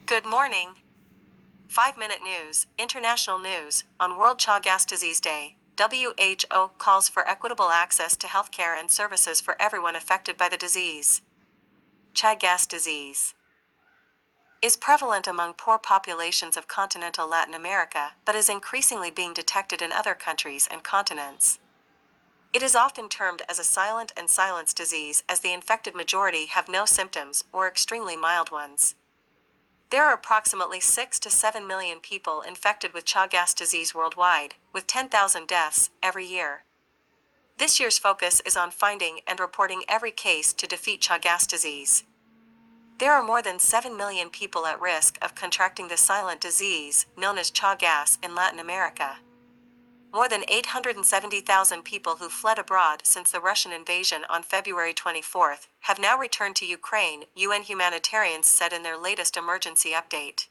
Good morning. 5-minute news, international news, on World Chagas Disease Day. WHO calls for equitable access to healthcare and services for everyone affected by the disease. Chagas disease is prevalent among poor populations of continental Latin America, but is increasingly being detected in other countries and continents. It is often termed as a silent and silence disease as the infected majority have no symptoms or extremely mild ones. There are approximately 6 to 7 million people infected with Chagas disease worldwide, with 10,000 deaths every year. This year's focus is on finding and reporting every case to defeat Chagas disease. There are more than 7 million people at risk of contracting the silent disease, known as Chagas, in Latin America. More than 870,000 people who fled abroad since the Russian invasion on February 24 have now returned to Ukraine, UN humanitarians said in their latest emergency update.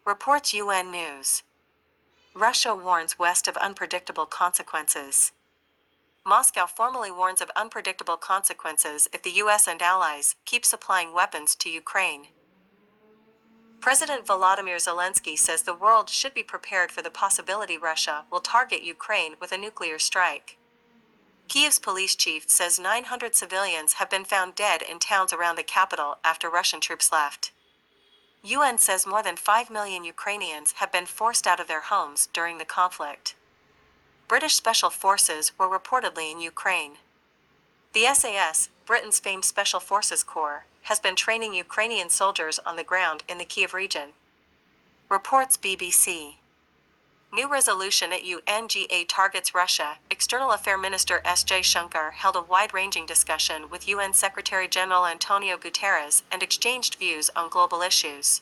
Reports UN News. Russia warns West of unpredictable consequences. Moscow formally warns of unpredictable consequences if the US and allies keep supplying weapons to Ukraine. President Volodymyr Zelensky says the world should be prepared for the possibility Russia will target Ukraine with a nuclear strike. Kyiv's police chief says 900 civilians have been found dead in towns around the capital after Russian troops left. UN says more than 5 million Ukrainians have been forced out of their homes during the conflict. British special forces were reportedly in Ukraine. The SAS, Britain's famed Special Forces Corps, has been training Ukrainian soldiers on the ground in the Kyiv region. Reports BBC. New resolution at UNGA targets Russia. External Affair Minister S Jaishankar held a wide-ranging discussion with UN Secretary-General Antonio Guterres and exchanged views on global issues.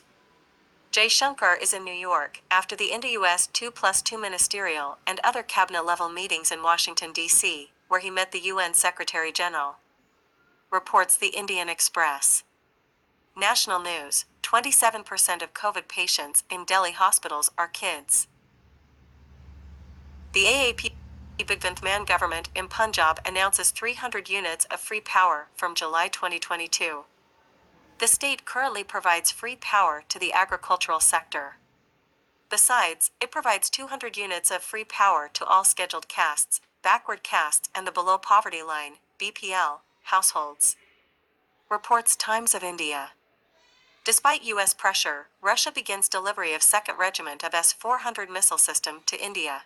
Jaishankar is in New York after the India-US 2+2 ministerial and other cabinet-level meetings in Washington, D.C., where he met the UN Secretary-General. Reports the Indian Express. National news, 27% of COVID patients in Delhi hospitals are kids. The AAP Bhagwant government in Punjab announces 300 units of free power from July 2022. The state currently provides free power to the agricultural sector. Besides, it provides 200 units of free power to all scheduled castes, backward castes and the below poverty line, BPL, households. Reports Times of India. Despite U.S. pressure, Russia begins delivery of 2nd Regiment of S-400 missile system to India.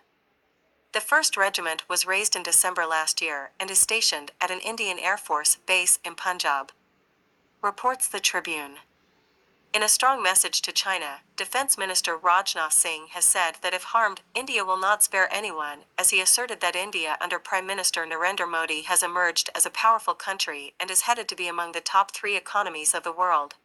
The 1st Regiment was raised in December last year and is stationed at an Indian Air Force base in Punjab. Reports the Tribune. In a strong message to China, Defense Minister Rajnath Singh has said that if harmed, India will not spare anyone, as he asserted that India under Prime Minister Narendra Modi has emerged as a powerful country and is headed to be among the top 3 economies of the world.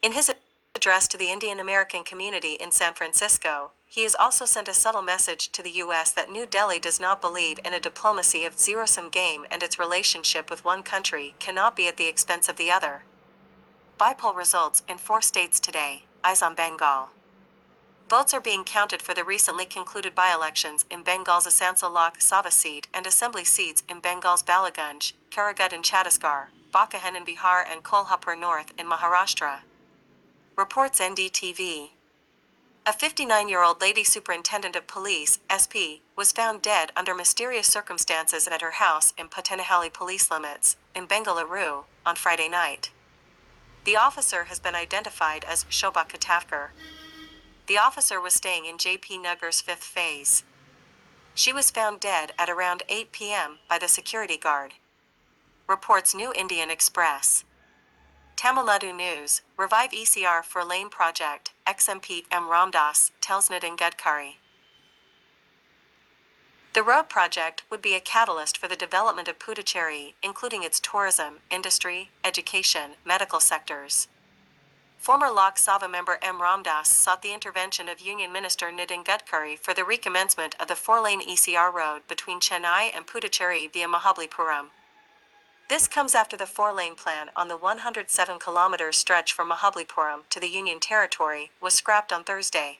In his address to the Indian American community in San Francisco, he has also sent a subtle message to the U.S. that New Delhi does not believe in a diplomacy of zero-sum game and its relationship with one country cannot be at the expense of the other. By-poll results in 4 states today, eyes on Bengal. Votes are being counted for the recently concluded by-elections in Bengal's Asansol Lok Sabha seat and assembly seats in Bengal's Balagunj, Karagut and Chhattisgarh, Bakahan in Bihar and Kolhapur North in Maharashtra. Reports NDTV. A 59-year-old lady superintendent of police, SP, was found dead under mysterious circumstances at her house in Patanahalli police limits, in Bengaluru, on Friday night. The officer has been identified as Shobha Katafkar. The officer was staying in JP Nagar's 5th phase. She was found dead at around 8 p.m. by the security guard. Reports New Indian Express. Tamil Nadu News, revive ECR for lane project, ex-MP M. Ramdas tells Nitin Gadkari. The road project would be a catalyst for the development of Puducherry, including its tourism, industry, education, medical sectors. Former Lok Sabha member M. Ramdas sought the intervention of Union Minister Nitin Gadkari for the recommencement of the 4-lane ECR road between Chennai and Puducherry via Mahabalipuram. This comes after the 4-lane plan on the 107-kilometer stretch from Mahabalipuram to the Union Territory was scrapped on Thursday.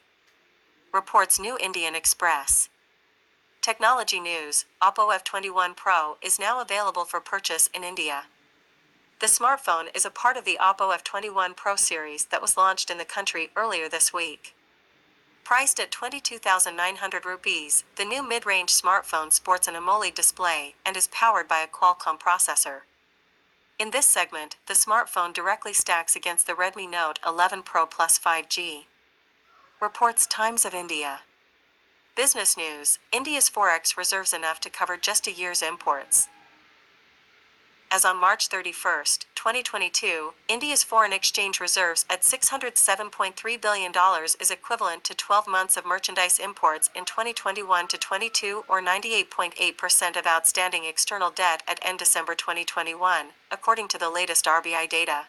Reports New Indian Express. Technology news, Oppo F21 Pro is now available for purchase in India. The smartphone is a part of the Oppo F21 Pro series that was launched in the country earlier this week. Priced at 22,900 rupees, the new mid-range smartphone sports an AMOLED display and is powered by a Qualcomm processor. In this segment, the smartphone directly stacks against the Redmi Note 11 Pro Plus 5G. Reports Times of India. Business news: India's forex reserves enough to cover just a year's imports. As on March 31, 2022, India's foreign exchange reserves at $607.3 billion is equivalent to 12 months of merchandise imports in 2021-22 or 98.8% of outstanding external debt at end December 2021, according to the latest RBI data.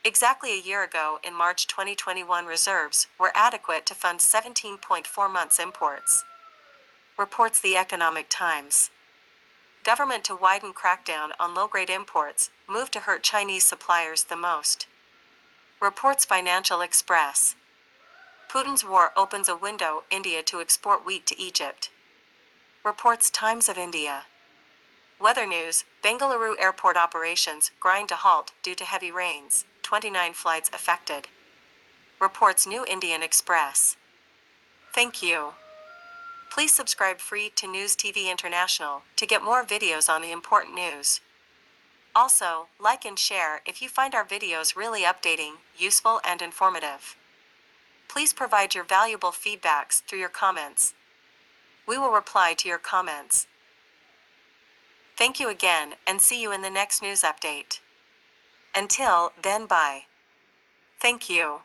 Exactly a year ago, in March 2021, reserves were adequate to fund 17.4 months imports. Reports The Economic Times. Government to widen crackdown on low-grade imports, move to hurt Chinese suppliers the most. Reports Financial Express. Putin's war opens a window India to export wheat to Egypt. Reports Times of India. Weather news: Bengaluru airport operations grind to halt due to heavy rains, 29 flights affected. Reports New Indian Express. Thank you. Please subscribe free to News TV International to get more videos on the important news. Also, like and share if you find our videos really updating, useful and informative. Please provide your valuable feedbacks through your comments. We will reply to your comments. Thank you again and see you in the next news update. Until then, bye. Thank you.